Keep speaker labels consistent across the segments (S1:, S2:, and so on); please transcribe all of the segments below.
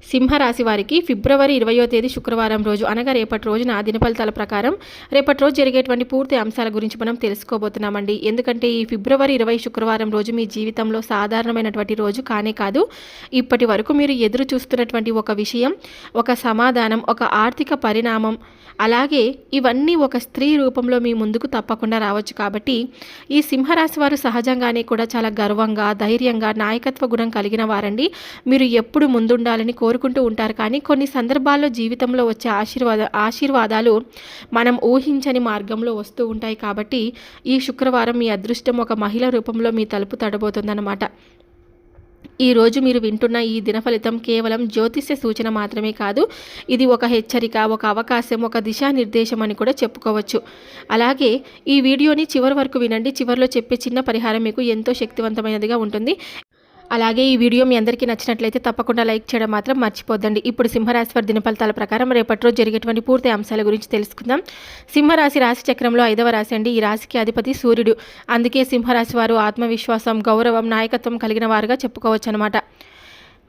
S1: సింహరాశి వారికి ఫిబ్రవరి 20వ తేదీ శుక్రవారం రోజు అనగా రేపటి రోజున దిన ఫలితాల ప్రకారం రేపటి రోజు జరిగేటువంటి పూర్తి అంశాల గురించి మనం తెలుసుకోబోతున్నామండి. ఎందుకంటే ఈ ఫిబ్రవరి 20 శుక్రవారం రోజు మీ జీవితంలో సాధారణమైనటువంటి రోజు కానే కాదు. ఇప్పటి వరకు మీరు ఎదురు చూస్తున్నటువంటి ఒక విషయం, ఒక సమాధానం, ఒక ఆర్థిక పరిణామం, అలాగే ఇవన్నీ ఒక స్త్రీ రూపంలో మీ ముందుకు తప్పకుండా రావచ్చు. కాబట్టి ఈ సింహరాశి వారు సహజంగానే కూడా చాలా గర్వంగా, ధైర్యంగా, నాయకత్వ గుణం కలిగిన వారండి. మీరు ఎప్పుడు ముందుండాలని కోరుకుంటూ ఉంటారు. కానీ కొన్ని సందర్భాల్లో జీవితంలో వచ్చే ఆశీర్వాదాలు మనం ఊహించని మార్గంలో వస్తూ ఉంటాయి. కాబట్టి ఈ శుక్రవారం మీ అదృష్టం ఒక మహిళ రూపంలో మీ తలుపు తడబోతుందన్నమాట. ఈరోజు మీరు వింటున్న ఈ దిన ఫలితం కేవలం జ్యోతిష్య సూచన మాత్రమే కాదు, ఇది ఒక హెచ్చరిక, ఒక అవకాశం, ఒక దిశానిర్దేశం అని కూడా చెప్పుకోవచ్చు. అలాగే ఈ వీడియోని చివరి వరకు వినండి. చివరిలో చెప్పే చిన్న పరిహారం మీకు ఎంతో శక్తివంతమైనదిగా ఉంటుంది. అలాగే ఈ వీడియో మీ అందరికీ నచ్చినట్లయితే తప్పకుండా లైక్ చేయడం మాత్రం మర్చిపోద్దండి. ఇప్పుడు సింహరాశి వారి దిన ఫలితాల ప్రకారం రేపటి రోజు జరిగేటువంటి పూర్తి అంశాల గురించి తెలుసుకుందాం. సింహరాశి రాశి చక్రంలో 5వ రాశి అండి. ఈ రాశికి అధిపతి సూర్యుడు. అందుకే సింహరాశి వారు ఆత్మవిశ్వాసం, గౌరవం, నాయకత్వం కలిగిన వారుగా చెప్పుకోవచ్చు అనమాట.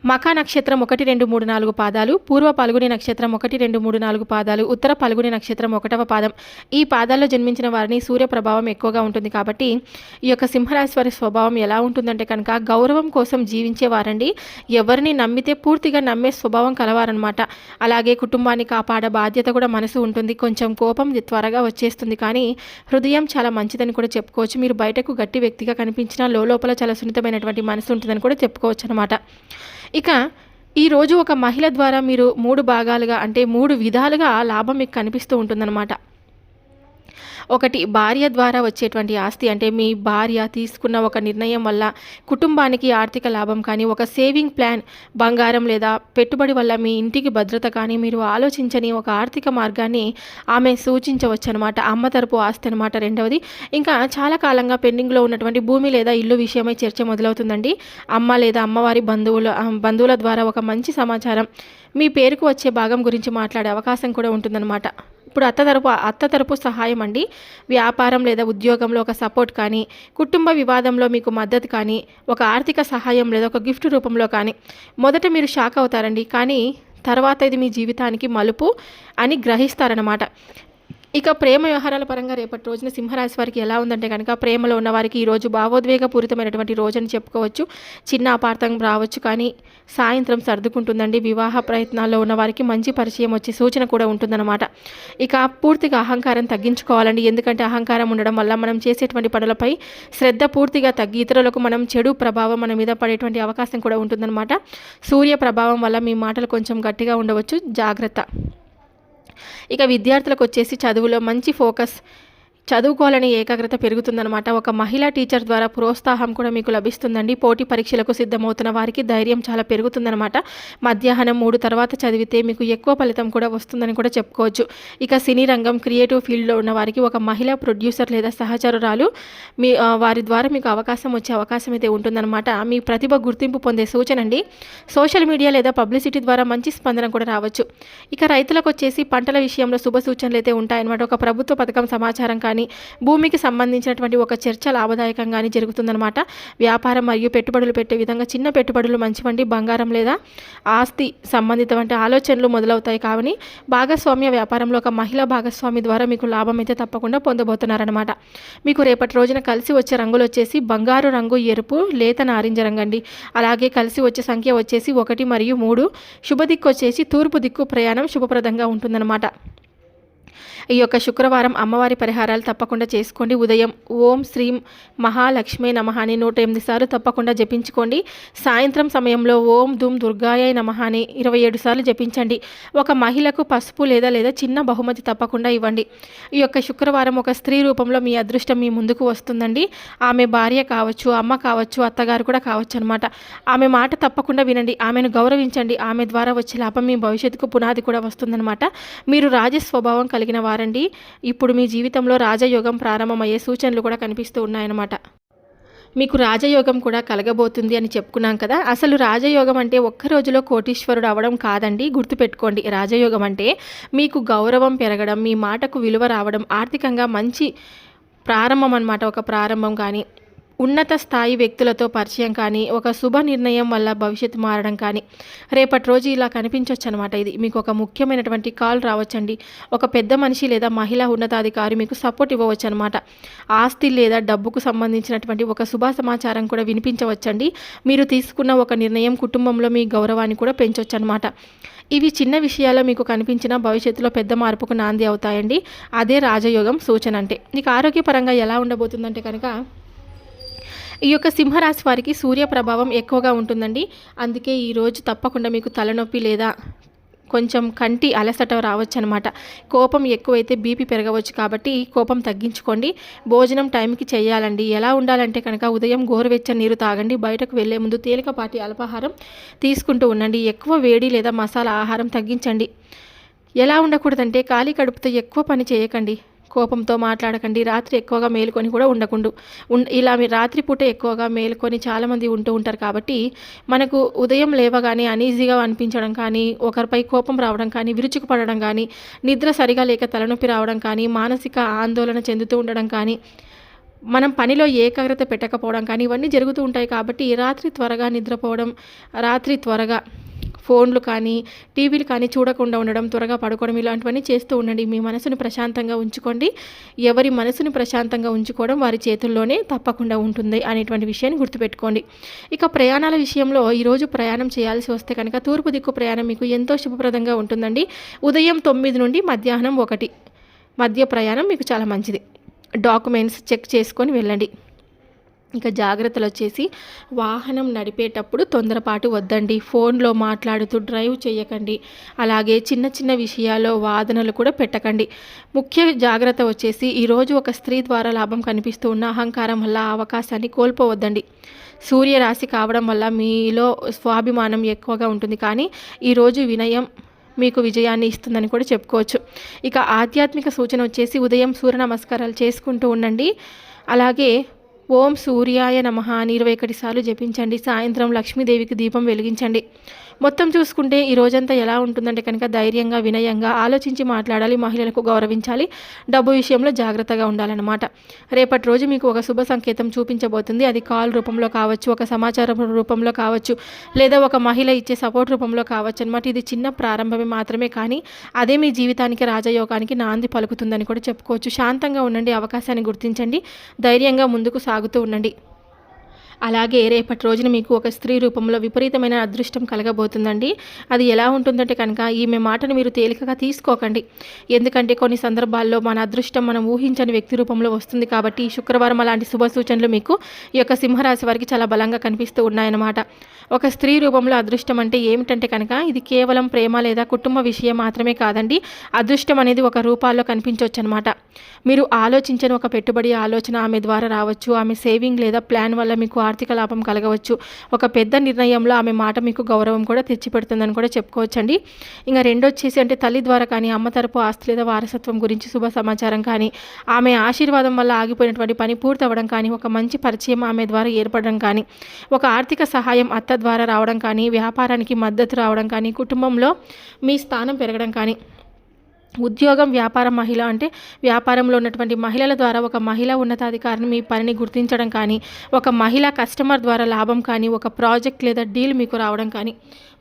S1: మఖా నక్షత్రం 1, 2, 3, 4 పాదాలు, పూర్వ పల్గుని నక్షత్రం 1, 2, 3, 4 పాదాలు, ఉత్తర పల్గుని నక్షత్రం 1వ పాదం. ఈ పాదాల్లో జన్మించిన వారిని సూర్య ప్రభావం ఎక్కువగా ఉంటుంది. కాబట్టి ఈ యొక్క సింహరాశి వారి స్వభావం ఎలా ఉంటుందంటే కనుక గౌరవం కోసం జీవించేవారండి. ఎవరిని నమ్మితే పూర్తిగా నమ్మే స్వభావం కలవారనమాట. అలాగే కుటుంబాన్ని కాపాడే బాధ్యత కూడా మనసు ఉంటుంది. కొంచెం కోపం త్వరగా వచ్చేస్తుంది, కానీ హృదయం చాలా మంచిదని కూడా చెప్పుకోవచ్చు. మీరు బయటకు గట్టి వ్యక్తిగా కనిపించినా లోపల చాలా సున్నితమైనటువంటి మనసు ఉంటుందని కూడా చెప్పుకోవచ్చు అనమాట. ఇక ఈరోజు ఒక మహిళ ద్వారా మీరు 3 భాగాలుగా అంటే 3 విధాలుగా లాభం మీకు కనిపిస్తూ ఉంటుందన్నమాట. ఒకటి, భార్య ద్వారా వచ్చేటువంటి ఆస్తి, అంటే మీ భార్య తీసుకున్న ఒక నిర్ణయం వల్ల కుటుంబానికి ఆర్థిక లాభం కానీ, ఒక సేవింగ్ ప్లాన్, బంగారం లేదా పెట్టుబడి వల్ల మీ ఇంటికి భద్రత కానీ, మీరు ఆలోచించని ఒక ఆర్థిక మార్గాన్ని ఆమె సూచించవచ్చు అనమాట. అమ్మ తరపు ఆస్తి అనమాట. రెండవది, ఇంకా చాలా కాలంగా పెండింగ్లో ఉన్నటువంటి భూమి లేదా ఇల్లు విషయమై చర్చ మొదలవుతుందండి. అమ్మ లేదా అమ్మవారి బంధువుల ద్వారా ఒక మంచి సమాచారం, మీ పేరుకు వచ్చే భాగం గురించి మాట్లాడే అవకాశం కూడా ఉంటుందన్నమాట. ఇప్పుడు అత్త తరపు సహాయం అండి. వ్యాపారం లేదా ఉద్యోగంలో ఒక సపోర్ట్ కానీ, కుటుంబ వివాదంలో మీకు మద్దతు కానీ, ఒక ఆర్థిక సహాయం లేదా ఒక గిఫ్ట్ రూపంలో కానీ. మొదట మీరు షాక్ అవుతారండి, కానీ తర్వాత ఇది మీ జీవితానికి మలుపు అని గ్రహిస్తారనమాట. ఇక ప్రేమ వ్యవహారాల పరంగా రేపటి రోజున సింహరాశి వారికి ఎలా ఉందంటే కనుక, ప్రేమలో ఉన్న వారికి ఈరోజు భావోద్వేగపూరితమైనటువంటి రోజు అని చెప్పుకోవచ్చు. చిన్న అపార్థం రావచ్చు, కానీ సాయంత్రం సర్దుకుంటుందండి. వివాహ ప్రయత్నాల్లో ఉన్న వారికి మంచి పరిచయం వచ్చే సూచన కూడా ఉంటుందన్నమాట. ఇక పూర్తిగా అహంకారం తగ్గించుకోవాలండి. ఎందుకంటే అహంకారం ఉండడం వల్ల మనం చేసేటువంటి పనులపై శ్రద్ధ పూర్తిగా తగ్గి ఇతరులకు మనం చెడు ప్రభావం మన మీద పడేటువంటి అవకాశం కూడా ఉంటుందన్నమాట. సూర్య ప్రభావం వల్ల మీ మాటలు కొంచెం గట్టిగా ఉండవచ్చు, జాగ్రత్త. ఇక విద్యార్థులకు వచ్చేసి చదువులో మంచి ఫోకస్, చదువుకోవాలని ఏకాగ్రత పెరుగుతుందనమాట. ఒక మహిళా టీచర్ ద్వారా ప్రోత్సాహం కూడా మీకు లభిస్తుందండి. పోటీ పరీక్షలకు సిద్ధమవుతున్న వారికి ధైర్యం చాలా పెరుగుతుందనమాట. మధ్యాహ్నం 3 తర్వాత చదివితే మీకు ఎక్కువ ఫలితం కూడా వస్తుందని కూడా చెప్పుకోవచ్చు. ఇక సినీ రంగం, క్రియేటివ్ ఫీల్డ్లో ఉన్న వారికి ఒక మహిళా ప్రొడ్యూసర్ లేదా సహచరురాలు వారి ద్వారా మీకు అవకాశం వచ్చే అవకాశం అయితే ఉంటుందన్నమాట. మీ ప్రతిభ గుర్తింపు పొందే సూచన అండి. సోషల్ మీడియా లేదా పబ్లిసిటీ ద్వారా మంచి స్పందన కూడా రావచ్చు. ఇక రైతులకు వచ్చేసి పంటల విషయంలో శుభ సూచనలు అయితే ఉంటాయన్నమాట. ఒక ప్రభుత్వ పథకం సమాచారం కానీ, భూమికి సంబంధించినటువంటి ఒక చర్చ లాభదాయకంగానే జరుగుతుందన్నమాట. వ్యాపారం మరియు పెట్టుబడులు పెట్టే విధంగా చిన్న పెట్టుబడులు మంచివండి. బంగారం లేదా ఆస్తి సంబంధితమైన ఆలోచనలు మొదలవుతాయి. కానీ భాగస్వామ్య వ్యాపారంలో ఒక మహిళా భాగస్వామి ద్వారా మీకు లాభం అయితే తప్పకుండా పొందబోతున్నారనమాట. మీకు రేపటి రోజున కలిసి వచ్చే రంగులు వచ్చేసి బంగారు రంగు, ఎరుపు, లేత నారింజ రంగు అండి. అలాగే కలిసి వచ్చే సంఖ్య వచ్చేసి 1 మరియు 3. శుభ దిక్కు వచ్చేసి తూర్పు దిక్కు. ప్రయాణం శుభప్రదంగా ఉంటుందన్నమాట. ఈ యొక్క శుక్రవారం అమ్మవారి పరిహారాలు తప్పకుండా చేసుకోండి. ఉదయం ఓం శ్రీం మహాలక్ష్మీ నమః అని 108 సార్లు తప్పకుండా జపించుకోండి. సాయంత్రం సమయంలో ఓం దుమ్ దుర్గాయ నమః అని 27 సార్లు జపించండి. ఒక మహిళకు పసుపు లేదా చిన్న బహుమతి తప్పకుండా ఇవ్వండి. ఈ యొక్క శుక్రవారం ఒక స్త్రీ రూపంలో మీ అదృష్టం మీ ముందుకు వస్తుందండి. ఆమె భార్య కావచ్చు, అమ్మ కావచ్చు, అత్తగారు కూడా కావచ్చు అనమాట. ఆమె మాట తప్పకుండా వినండి, ఆమెను గౌరవించండి. ఆమె ద్వారా వచ్చే లాభం మీ భవిష్యత్తుకు పునాది కూడా వస్తుందన్నమాట. మీరు రాజస్వభావం కలిగిన వారండి. ఇప్పుడు మీ జీవితంలో రాజయోగం ప్రారంభమయ్యే సూచనలు కూడా కనిపిస్తూ ఉన్నాయన్నమాట. మీకు రాజయోగం కూడా కలగబోతుంది అని చెప్పుకున్నాం కదా. అసలు రాజయోగం అంటే ఒక్క రోజులో కోటీశ్వరుడు అవ్వడం కాదండి. గుర్తుపెట్టుకోండి, రాజయోగం అంటే మీకు గౌరవం పెరగడం, మీ మాటకు విలువ రావడం, ఆర్థికంగా మంచి ప్రారంభం అన్నమాట. ఒక ప్రారంభం కానీ ఉన్నత స్థాయి వ్యక్తులతో పరిచయం కానీ, ఒక శుభ నిర్ణయం వల్ల భవిష్యత్తు మారడం కానీ, రేపటి రోజు ఇలా కనిపించవచ్చు అనమాట. ఇది మీకు ఒక ముఖ్యమైనటువంటి కాల్ రావచ్చండి. ఒక పెద్ద మనిషి లేదా మహిళా ఉన్నతాధికారి మీకు సపోర్ట్ ఇవ్వవచ్చు అనమాట. ఆస్తి లేదా డబ్బుకు సంబంధించినటువంటి ఒక శుభ సమాచారం కూడా వినిపించవచ్చండి. మీరు తీసుకున్న ఒక నిర్ణయం కుటుంబంలో మీ గౌరవాన్ని కూడా పెంచవచ్చు అనమాట. ఇవి చిన్న విషయాల్లో మీకు కనిపించిన భవిష్యత్తులో పెద్ద మార్పుకు నాంది అవుతాయండి. అదే రాజయోగం సూచన అంటే. మీకు ఆరోగ్యపరంగా ఎలా ఉండబోతుందంటే కనుక, ఈ యొక్క సింహరాశి వారికి సూర్య ప్రభావం ఎక్కువగా ఉంటుందండి. అందుకే ఈరోజు తప్పకుండా మీకు తలనొప్పి లేదా కొంచెం కంటి అలసట రావచ్చు అనమాట. కోపం ఎక్కువైతే బీపీ పెరగవచ్చు. కాబట్టి కోపం తగ్గించుకోండి. భోజనం టైంకి చేయాలండి. ఎలా ఉండాలంటే కనుక, ఉదయం గోరువెచ్చని నీరు తాగండి. బయటకు వెళ్లే ముందు తేలికపాటి అల్పాహారం తీసుకుంటూ ఉండండి. ఎక్కువ వేడి లేదా మసాలా ఆహారం తగ్గించండి. ఎలా ఉండకూడదంటే, ఖాళీ కడుపుతో ఎక్కువ పని చేయకండి. కోపంతో మాట్లాడకండి. రాత్రి ఎక్కువగా మేలుకొని కూడా ఇలా మీరు రాత్రిపూట ఎక్కువగా మేలుకొని చాలామంది ఉంటూ ఉంటారు. కాబట్టి మనకు ఉదయం లేవగానే అనీజీగా అనిపించడం కానీ, ఒకరిపై కోపం రావడం కానీ, విరుచుకుపడడం కానీ, నిద్ర సరిగా లేక తలనొప్పి రావడం కానీ, మానసిక ఆందోళన చెందుతూ ఉండడం కానీ, మనం పనిలో ఏకాగ్రత పెట్టకపోవడం కానీ, ఇవన్నీ జరుగుతూ ఉంటాయి. కాబట్టి రాత్రి త్వరగా నిద్రపోవడం, రాత్రి త్వరగా ఫోన్లు కానీ, టీవీలు కానీ చూడకుండా ఉండడం, త్వరగా పడుకోవడం, ఇలాంటివన్నీ చేస్తూ ఉండండి. మీ మనసును ప్రశాంతంగా ఉంచుకోండి. ఎవరి మనసును ప్రశాంతంగా ఉంచుకోవడం వారి చేతుల్లోనే తప్పకుండా ఉంటుంది అనేటువంటి విషయాన్ని గుర్తుపెట్టుకోండి. ఇక ప్రయాణాల విషయంలో ఈరోజు ప్రయాణం చేయాల్సి వస్తే కనుక, తూర్పు దిక్కు ప్రయాణం మీకు ఎంతో శుభప్రదంగా ఉంటుందండి. ఉదయం 9 నుండి మధ్యాహ్నం 1 మధ్య ప్రయాణం మీకు చాలా మంచిది. డాక్యుమెంట్స్ చెక్ చేసుకొని వెళ్ళండి. ఇక జాగ్రత్తలు వచ్చేసి, వాహనం నడిపేటప్పుడు తొందరపాటు వద్దండి. ఫోన్లో మాట్లాడుతూ డ్రైవ్ చేయకండి. అలాగే చిన్న చిన్న విషయాల్లో వాదనలు కూడా పెట్టకండి. ముఖ్య జాగ్రత్త వచ్చేసి, ఈరోజు ఒక స్త్రీ ద్వారా లాభం కనిపిస్తూ ఉన్న అహంకారం వల్ల అవకాశాన్ని కోల్పోవద్దండి. సూర్యరాశి కావడం వల్ల మీలో స్వాభిమానం ఎక్కువగా ఉంటుంది. కానీ ఈరోజు వినయం మీకు విజయాన్ని ఇస్తుందని కూడా చెప్పుకోవచ్చు. ఇక ఆధ్యాత్మిక సూచన వచ్చేసి, ఉదయం సూర్య నమస్కారాలు చేసుకుంటూ ఉండండి. అలాగే ఓం సూర్యాయ నమః అని 21 సార్లు జపించండి. సాయంత్రం లక్ష్మీదేవికి దీపం వెలిగించండి. మొత్తం చూసుకుంటే ఈ రోజంతా ఎలా ఉంటుందంటే కనుక, ధైర్యంగా, వినయంగా ఆలోచించి మాట్లాడాలి. మహిళలకు గౌరవించాలి. డబ్బు విషయంలో జాగ్రత్తగా ఉండాలన్నమాట. రేపటి రోజు మీకు ఒక శుభ సంకేతం చూపించబోతుంది. అది కాల్ రూపంలో కావచ్చు, ఒక సమాచారం రూపంలో కావచ్చు, లేదా ఒక మహిళ ఇచ్చే సపోర్ట్ రూపంలో కావచ్చు అనమాట. ఇది చిన్న ప్రారంభమే మాత్రమే, కానీ అదే మీ జీవితానికి, రాజయోగానికి నాంది పలుకుతుందని కూడా చెప్పుకోవచ్చు. శాంతంగా ఉండండి. అవకాశాన్ని గుర్తించండి. ధైర్యంగా ముందుకు సాగుతూ ఉండండి. అలాగే రేపటి రోజున మీకు ఒక స్త్రీ రూపంలో విపరీతమైన అదృష్టం కలగబోతుందండి. అది ఎలా ఉంటుందంటే కనుక, ఈమె మాటను మీరు తేలికగా తీసుకోకండి. ఎందుకంటే కొన్ని సందర్భాల్లో మన అదృష్టం మనం ఊహించని వ్యక్తి రూపంలో వస్తుంది. కాబట్టి ఈ శుక్రవారం అలాంటి శుభ సూచనలు మీకు ఈ యొక్క సింహరాశి వారికి చాలా బలంగా కనిపిస్తూ ఉన్నాయన్నమాట. ఒక స్త్రీ రూపంలో అదృష్టం అంటే ఏమిటంటే కనుక, ఇది కేవలం ప్రేమ లేదా కుటుంబ విషయం మాత్రమే కాదండి. అదృష్టం అనేది ఒక రూపాల్లో కనిపించవచ్చు అనమాట. మీరు ఆలోచించని ఒక పెట్టుబడి ఆలోచన ఆమె ద్వారా రావచ్చు. ఆమె సేవింగ్ లేదా ప్లాన్ వల్ల మీకు ఆర్థిక లాభం కలగవచ్చు. ఒక పెద్ద నిర్ణయంలో ఆమె మాట మీకు గౌరవం కూడా తెచ్చిపెడుతుందని కూడా చెప్పుకోవచ్చండి. ఇంకా రెండొచ్చేసి అంటే, తల్లి ద్వారా కానీ, అమ్మ తరపు ఆస్తి లేదా వారసత్వం గురించి శుభ సమాచారం కానీ, ఆమె ఆశీర్వాదం వల్ల ఆగిపోయినటువంటి పని పూర్తి అవ్వడం కానీ, ఒక మంచి పరిచయం ఆమె ద్వారా ఏర్పడడం కానీ, ఒక ఆర్థిక సహాయం అత్త ద్వారా రావడం కానీ, వ్యాపారానికి మద్దతు రావడం కానీ, కుటుంబంలో మీ స్థానం పెరగడం కానీ, ఉద్యోగం, వ్యాపారం, మహిళ అంటే వ్యాపారంలో ఉన్నటువంటి మహిళల ద్వారా ఒక మహిళా ఉన్నతాధికారిని మీ పనిని గుర్తించడం కానీ, ఒక మహిళా కస్టమర్ ద్వారా లాభం కానీ, ఒక ప్రాజెక్ట్ లేదా డీల్ మీకు రావడం కానీ,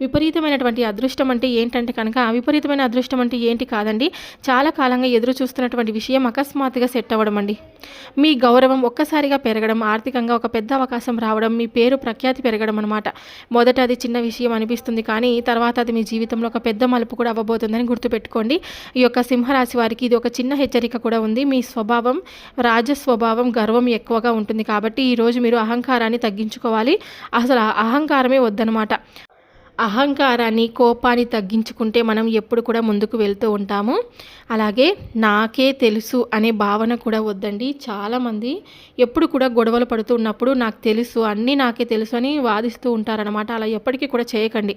S1: విపరీతమైనటువంటి అదృష్టం అంటే ఏంటంటే కనుక, విపరీతమైన అదృష్టం అంటే ఏంటి కాదండి, చాలా కాలంగా ఎదురు చూస్తున్నటువంటి విషయం అకస్మాత్తుగా సెట్ అవ్వడం అండి. మీ గౌరవం ఒక్కసారిగా పెరగడం, ఆర్థికంగా ఒక పెద్ద అవకాశం రావడం, మీ పేరు ప్రఖ్యాతి పెరగడం అనమాట. మొదట అది చిన్న విషయం అనిపిస్తుంది, కానీ తర్వాత అది మీ జీవితంలో ఒక పెద్ద మలుపు కూడా అవ్వబోతుందని గుర్తుపెట్టుకోండి. ఈ యొక్క సింహరాశి వారికి ఇది ఒక చిన్న హెచ్చరిక కూడా ఉంది. మీ స్వభావం, రాజస్వభావం, గర్వం ఎక్కువగా ఉంటుంది. కాబట్టి ఈరోజు మీరు అహంకారాన్ని తగ్గించుకోవాలి. అసలు అహంకారమే వద్దనమాట. అహంకారాన్ని, కోపాన్ని తగ్గించుకుంటే మనం ఎప్పుడు కూడా ముందుకు వెళ్తూ ఉంటాము. అలాగే నాకే తెలుసు అనే భావన కూడా వద్దండి. చాలామంది ఎప్పుడు కూడా గొడవలు పడుతూ ఉన్నప్పుడు నాకు తెలుసు, అన్నీ నాకే తెలుసు అని వాదిస్తూ ఉంటారనమాట. అలా ఎప్పటికీ కూడా చేయకండి.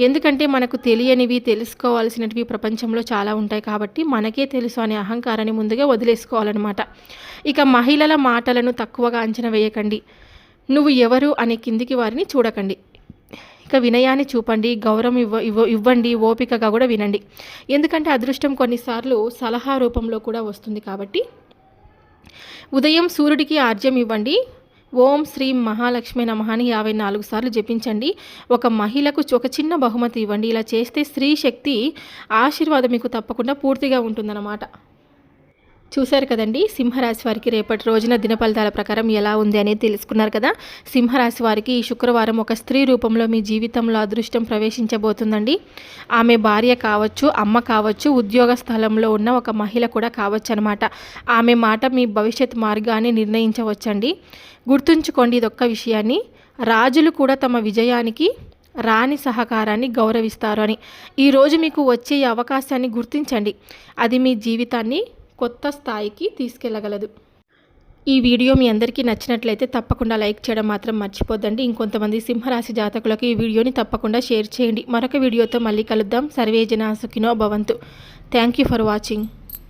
S1: ఎందుకంటే మనకు తెలియనివి, తెలుసుకోవాల్సినవి ప్రపంచంలో చాలా ఉంటాయి. కాబట్టి మనకే తెలుసు అనే అహంకారాన్ని ముందుగా వదిలేసుకోవాలన్నమాట. ఇక మహిళల మాటలను తక్కువగా అంచనా వేయకండి. నువ్వు ఎవరు అనే కిందికి వారిని చూడకండి. ఇక వినయాన్ని చూపండి, గౌరవం ఇవ్వండి, ఓపికగా కూడా వినండి. ఎందుకంటే అదృష్టం కొన్నిసార్లు సలహా రూపంలో కూడా వస్తుంది. కాబట్టి ఉదయం సూర్యుడికి ఆర్జ్యం ఇవ్వండి. ఓం శ్రీ మహాలక్ష్మి నమః అని 54 సార్లు జపించండి. ఒక మహిళకు ఒక చిన్న బహుమతి ఇవ్వండి. ఇలా చేస్తే స్త్రీ శక్తి ఆశీర్వాదం మీకు తప్పకుండా పూర్తిగా ఉంటుందన్నమాట. చూశారు కదండి, సింహరాశి వారికి రేపటి రోజున దినఫలితాల ప్రకారం ఎలా ఉంది అనేది తెలుసుకున్నారు కదా. సింహరాశి వారికి ఈ శుక్రవారం ఒక స్త్రీ రూపంలో మీ జీవితంలో అదృష్టం ప్రవేశించబోతుందండి. ఆమె భార్య కావచ్చు, అమ్మ కావచ్చు, ఉద్యోగ స్థలంలో ఉన్న ఒక మహిళ కూడా కావచ్చు అనమాట. ఆమె మాట మీ భవిష్యత్ మార్గాన్ని నిర్ణయించవచ్చండి. గుర్తుంచుకోండి ఇదొక్క విషయాన్ని, రాజులు కూడా తమ విజయానికి రాణి సహకారాన్ని గౌరవిస్తారు అని. ఈరోజు మీకు వచ్చే అవకాశాన్ని గుర్తించండి, అది మీ జీవితాన్ని కొత్త స్థాయికి తీసుకెళ్ళగలదు. ఈ వీడియో మీ అందరికీ నచ్చినట్లయితే తప్పకుండా లైక్ చేయడం మాత్రం మర్చిపోద్దండి. ఇంకొంతమంది సింహరాశి జాతకులకు ఈ వీడియోని తప్పకుండా షేర్ చేయండి. మరొక వీడియోతో మళ్ళీ కలుద్దాం. సర్వే జనా సుఖినో భవంతు. Thank you for watching.